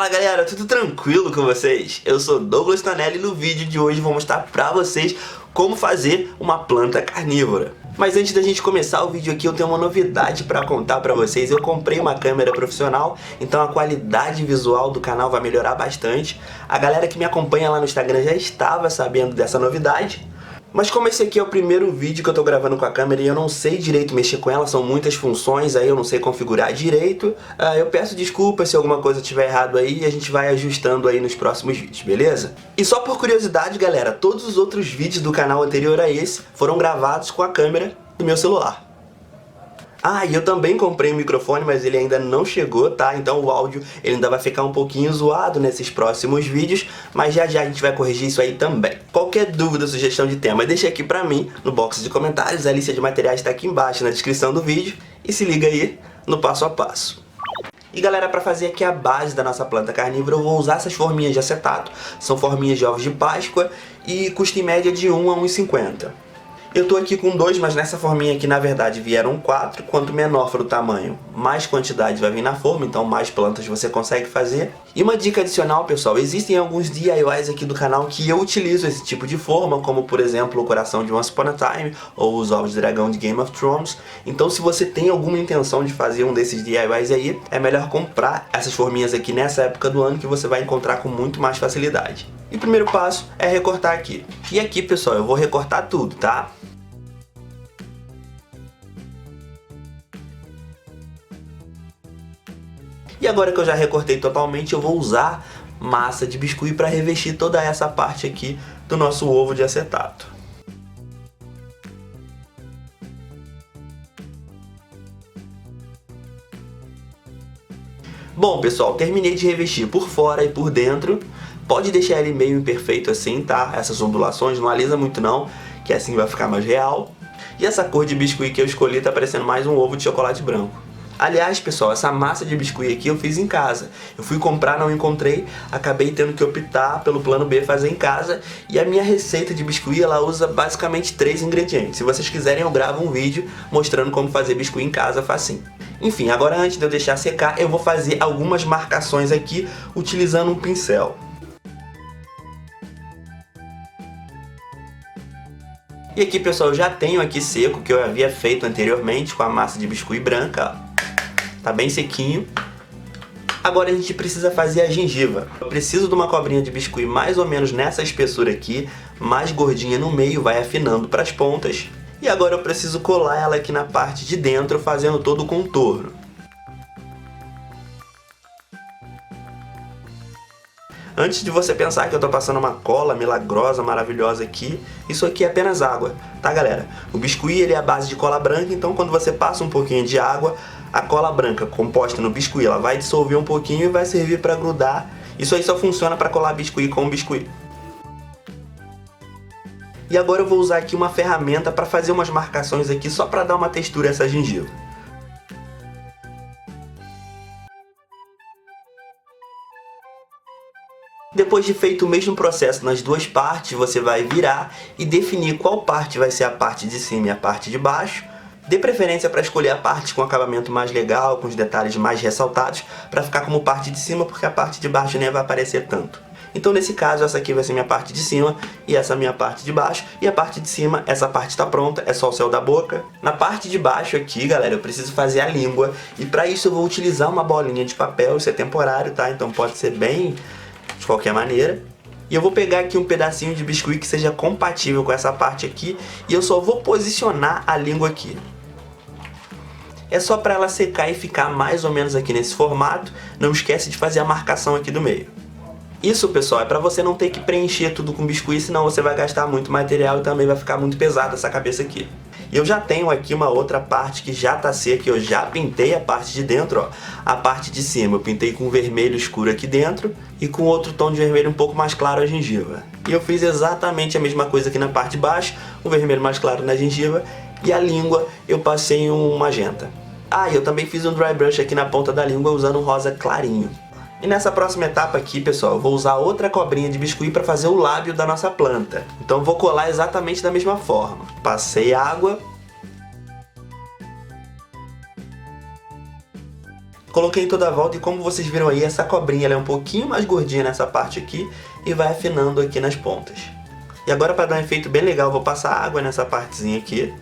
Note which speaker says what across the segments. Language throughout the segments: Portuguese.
Speaker 1: Fala galera, tudo tranquilo com vocês? Eu sou Douglas Tonelli e no vídeo de hoje vou mostrar pra vocês como fazer uma planta carnívora. Mas antes da gente começar o vídeo aqui, eu tenho uma novidade pra contar pra vocês. Eu comprei uma câmera profissional, então a qualidade visual do canal vai melhorar bastante. A galera que me acompanha lá no Instagram já estava sabendo dessa novidade. Mas como esse aqui é o primeiro vídeo que eu tô gravando com a câmera e eu não sei direito mexer com ela, são muitas funções, aí eu não sei configurar direito, eu peço desculpas se alguma coisa estiver errado aí e a gente vai ajustando aí nos próximos vídeos, beleza? E só por curiosidade, galera, todos os outros vídeos do canal anterior a esse foram gravados com a câmera do meu celular. Ah, e eu também comprei um microfone, mas ele ainda não chegou, tá? Então o áudio ele ainda vai ficar um pouquinho zoado nesses próximos vídeos, mas já já a gente vai corrigir isso aí também. Qualquer dúvida, sugestão de tema, deixa aqui pra mim no box de comentários, a lista de materiais tá aqui embaixo na descrição do vídeo e se liga aí no passo a passo. E galera, para fazer aqui a base da nossa planta carnívora, eu vou usar essas forminhas de acetato, são forminhas de ovos de Páscoa e custa em média de 1 a 1,50. Eu tô aqui com 2, mas nessa forminha aqui na verdade vieram 4. Quanto menor for o tamanho, mais quantidade vai vir na forma, então mais plantas você consegue fazer. E uma dica adicional, pessoal, existem alguns DIYs aqui do canal que eu utilizo esse tipo de forma, como por exemplo o coração de Once Upon a Time ou os ovos de dragão de Game of Thrones. Então se você tem alguma intenção de fazer um desses DIYs aí, é melhor comprar essas forminhas aqui nessa época do ano que você vai encontrar com muito mais facilidade. E o primeiro passo é recortar aqui. E aqui, pessoal, eu vou recortar tudo, tá? E agora que eu já recortei totalmente, eu vou usar massa de biscuit para revestir toda essa parte aqui do nosso ovo de acetato. Bom, pessoal, terminei de revestir por fora e por dentro. Pode deixar ele meio imperfeito assim, tá? Essas ondulações, não alisa muito não, que assim vai ficar mais real. E essa cor de biscuit que eu escolhi tá parecendo mais um ovo de chocolate branco. Aliás, pessoal, essa massa de biscuit aqui eu fiz em casa. Eu fui comprar, não encontrei, acabei tendo que optar pelo plano B, fazer em casa. E a minha receita de biscuit, ela usa basicamente 3 ingredientes. Se vocês quiserem, eu gravo um vídeo mostrando como fazer biscuit em casa facinho. Enfim, agora antes de eu deixar secar, eu vou fazer algumas marcações aqui utilizando um pincel. E aqui, pessoal, eu já tenho aqui seco, que eu havia feito anteriormente com a massa de biscuit branca, ó. Tá bem sequinho. Agora a gente precisa fazer a gengiva. Eu preciso de uma cobrinha de biscuit mais ou menos nessa espessura aqui, mais gordinha no meio, vai afinando para as pontas. E agora eu preciso colar ela aqui na parte de dentro, fazendo todo o contorno. Antes de você pensar que eu tô passando uma cola milagrosa, maravilhosa aqui, isso aqui é apenas água, tá galera? O biscuit ele é a base de cola branca, então quando você passa um pouquinho de água, a cola branca composta no biscuit, ela vai dissolver um pouquinho e vai servir para grudar. Isso aí só funciona para colar biscuit com biscuit. E agora eu vou usar aqui uma ferramenta para fazer umas marcações aqui, só para dar uma textura a essa gengiva. Depois de feito o mesmo processo nas duas partes, você vai virar e definir qual parte vai ser a parte de cima e a parte de baixo. Dê preferência para escolher a parte com acabamento mais legal, com os detalhes mais ressaltados, para ficar como parte de cima, porque a parte de baixo nem vai aparecer tanto. Então nesse caso, essa aqui vai ser minha parte de cima e essa minha parte de baixo. E a parte de cima, essa parte está pronta, é só o céu da boca. Na parte de baixo aqui, galera, eu preciso fazer a língua. E para isso eu vou utilizar uma bolinha de papel, isso é temporário, tá? Então pode ser bem de qualquer maneira. E eu vou pegar aqui um pedacinho de biscuit que seja compatível com essa parte aqui. E eu só vou posicionar a língua aqui. É só para ela secar e ficar mais ou menos aqui nesse formato. Não esquece de fazer a marcação aqui do meio. Isso, pessoal, é para você não ter que preencher tudo com biscuit, senão você vai gastar muito material e também vai ficar muito pesada essa cabeça aqui. E eu já tenho aqui uma outra parte que já tá seca, eu já pintei a parte de dentro, ó. A parte de cima eu pintei com vermelho escuro aqui dentro e com outro tom de vermelho um pouco mais claro a gengiva. E eu fiz exatamente a mesma coisa aqui na parte de baixo, o vermelho mais claro na gengiva. E a língua eu passei em um magenta. Ah, e eu também fiz um dry brush aqui na ponta da língua usando um rosa clarinho. E nessa próxima etapa aqui, pessoal, eu vou usar outra cobrinha de biscuit para fazer o lábio da nossa planta. Então eu vou colar exatamente da mesma forma. Passei água. Coloquei em toda a volta e como vocês viram aí, essa cobrinha ela é um pouquinho mais gordinha nessa parte aqui e vai afinando aqui nas pontas. E agora, para dar um efeito bem legal, eu vou passar água nessa partezinha aqui.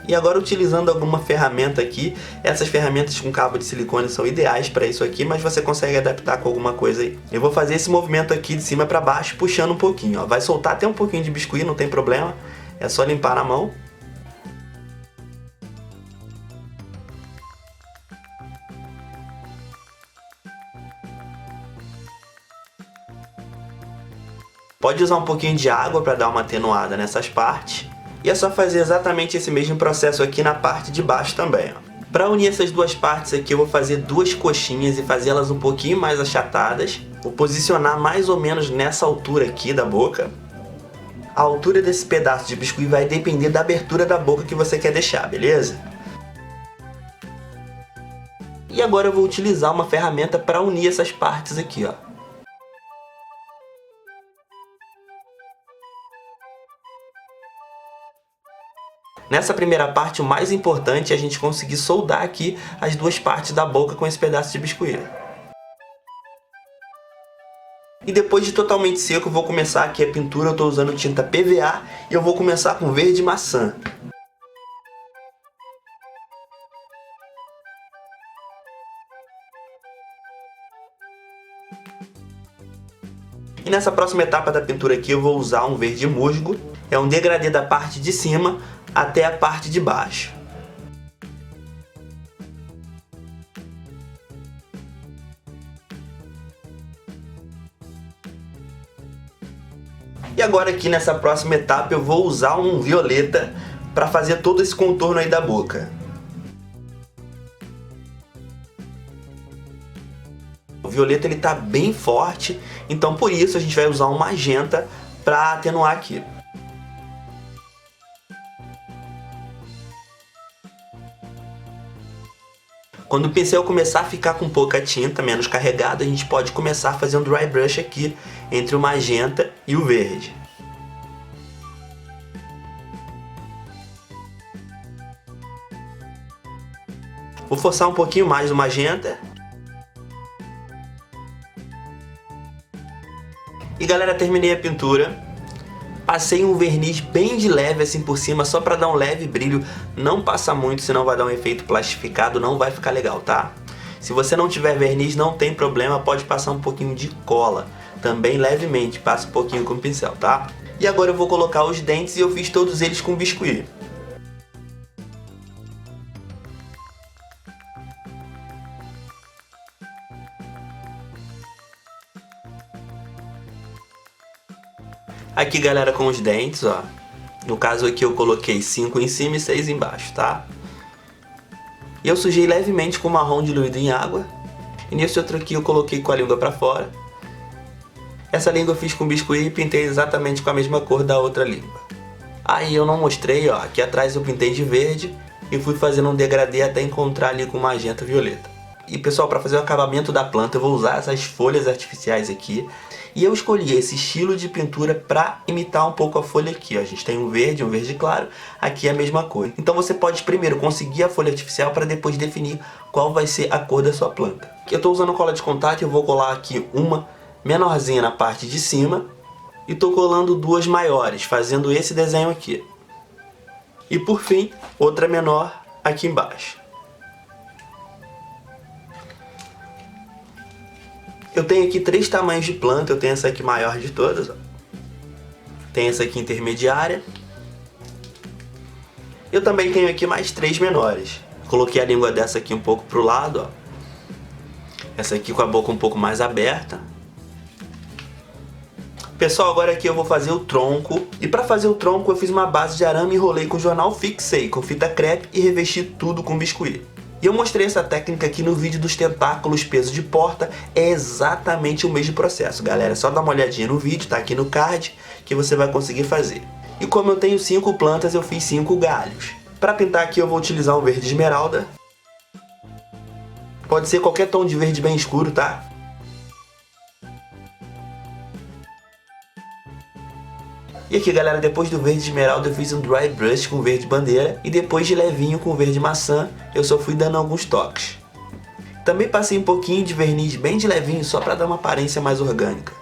Speaker 1: E agora, utilizando alguma ferramenta aqui, essas ferramentas com cabo de silicone são ideais para isso aqui, mas você consegue adaptar com alguma coisa aí. Eu vou fazer esse movimento aqui de cima para baixo, puxando um pouquinho, ó. Vai soltar até um pouquinho de biscuit, não tem problema, é só limpar na mão. Pode usar um pouquinho de água para dar uma atenuada nessas partes. E é só fazer exatamente esse mesmo processo aqui na parte de baixo também. Para unir essas duas partes aqui, eu vou fazer duas coxinhas e fazê-las um pouquinho mais achatadas. Vou posicionar mais ou menos nessa altura aqui da boca. A altura desse pedaço de biscuit vai depender da abertura da boca que você quer deixar, beleza? E agora eu vou utilizar uma ferramenta para unir essas partes aqui, ó. Nessa primeira parte, o mais importante é a gente conseguir soldar aqui as duas partes da boca com esse pedaço de biscuit. E depois de totalmente seco, eu vou começar aqui a pintura. Eu estou usando tinta PVA e eu vou começar com verde maçã. E nessa próxima etapa da pintura aqui, eu vou usar um verde musgo. É um degradê da parte de cima até a parte de baixo. E agora aqui nessa próxima etapa eu vou usar um violeta para fazer todo esse contorno aí da boca. O violeta ele tá bem forte, então por isso a gente vai usar um magenta para atenuar aqui. Quando o pincel começar a ficar com pouca tinta, menos carregado, a gente pode começar a fazer um dry brush aqui entre o magenta e o verde. Vou forçar um pouquinho mais o magenta. E galera, terminei a pintura. Passei um verniz bem de leve assim por cima, só para dar um leve brilho. Não passa muito, senão vai dar um efeito plastificado, não vai ficar legal, tá? Se você não tiver verniz, não tem problema, pode passar um pouquinho de cola. Também levemente, passa um pouquinho com o pincel, tá? E agora eu vou colocar os dentes e eu fiz todos eles com biscuit. Aqui galera, com os dentes, ó. No caso aqui eu coloquei 5 em cima e 6 embaixo, tá? E eu sujei levemente com marrom diluído em água. E nesse outro aqui eu coloquei com a língua pra fora. Essa língua eu fiz com biscuit e pintei exatamente com a mesma cor da outra língua. Aí eu não mostrei, ó. Aqui atrás eu pintei de verde e fui fazendo um degradê até encontrar ali com magenta violeta. E pessoal, para fazer o acabamento da planta eu vou usar essas folhas artificiais aqui. E eu escolhi esse estilo de pintura para imitar um pouco a folha aqui, ó. A gente tem um verde claro, aqui é a mesma cor. Então você pode primeiro conseguir a folha artificial para depois definir qual vai ser a cor da sua planta. Eu estou usando cola de contato e eu vou colar aqui uma menorzinha na parte de cima. E estou colando duas maiores, fazendo esse desenho aqui. E por fim, outra menor aqui embaixo. Eu tenho aqui 3 tamanhos de planta, eu tenho essa aqui maior de todas, ó. Tem essa aqui intermediária. Eu também tenho aqui mais 3 menores. Coloquei a língua dessa aqui um pouco pro lado, ó. Essa aqui com a boca um pouco mais aberta. Pessoal, agora aqui eu vou fazer o tronco. E para fazer o tronco eu fiz uma base de arame, enrolei com jornal fixei, com fita crepe e revesti tudo com biscuit. E eu mostrei essa técnica aqui no vídeo dos tentáculos peso de porta, é exatamente o mesmo processo, galera. É só dar uma olhadinha no vídeo, tá aqui no card, que você vai conseguir fazer. E como eu tenho 5 plantas, eu fiz 5 galhos. Para pintar aqui eu vou utilizar um verde esmeralda. Pode ser qualquer tom de verde bem escuro, tá? E aqui galera, depois do verde esmeralda eu fiz um dry brush com verde bandeira. E depois de levinho com verde maçã, eu só fui dando alguns toques. Também passei um pouquinho de verniz bem de levinho, só para dar uma aparência mais orgânica.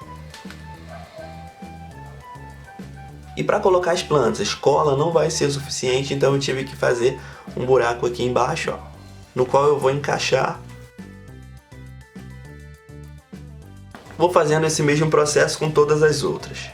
Speaker 1: E para colocar as plantas, cola não vai ser suficiente, então eu tive que fazer um buraco aqui embaixo, ó, no qual eu vou encaixar. Vou fazendo esse mesmo processo com todas as outras.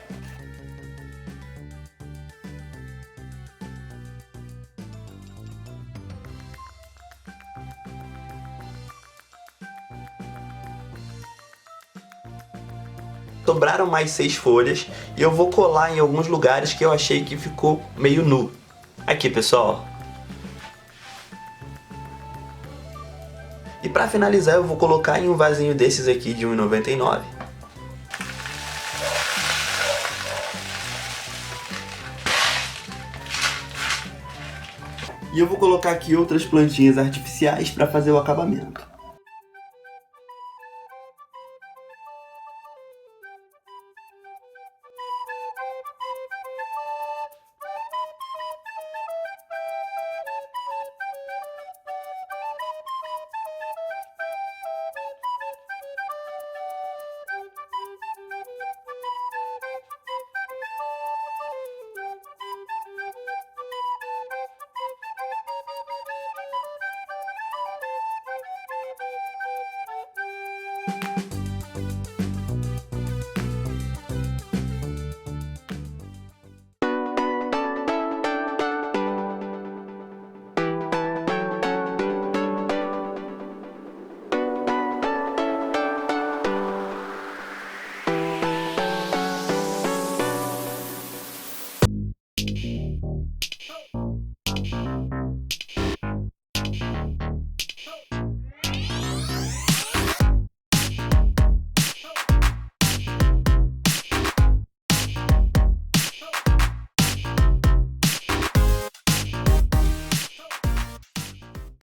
Speaker 1: Sobraram mais 6 folhas e eu vou colar em alguns lugares que eu achei que ficou meio nu. Aqui, pessoal. E para finalizar eu vou colocar em um vasinho desses aqui de R$ 1,99. E eu vou colocar aqui outras plantinhas artificiais para fazer o acabamento.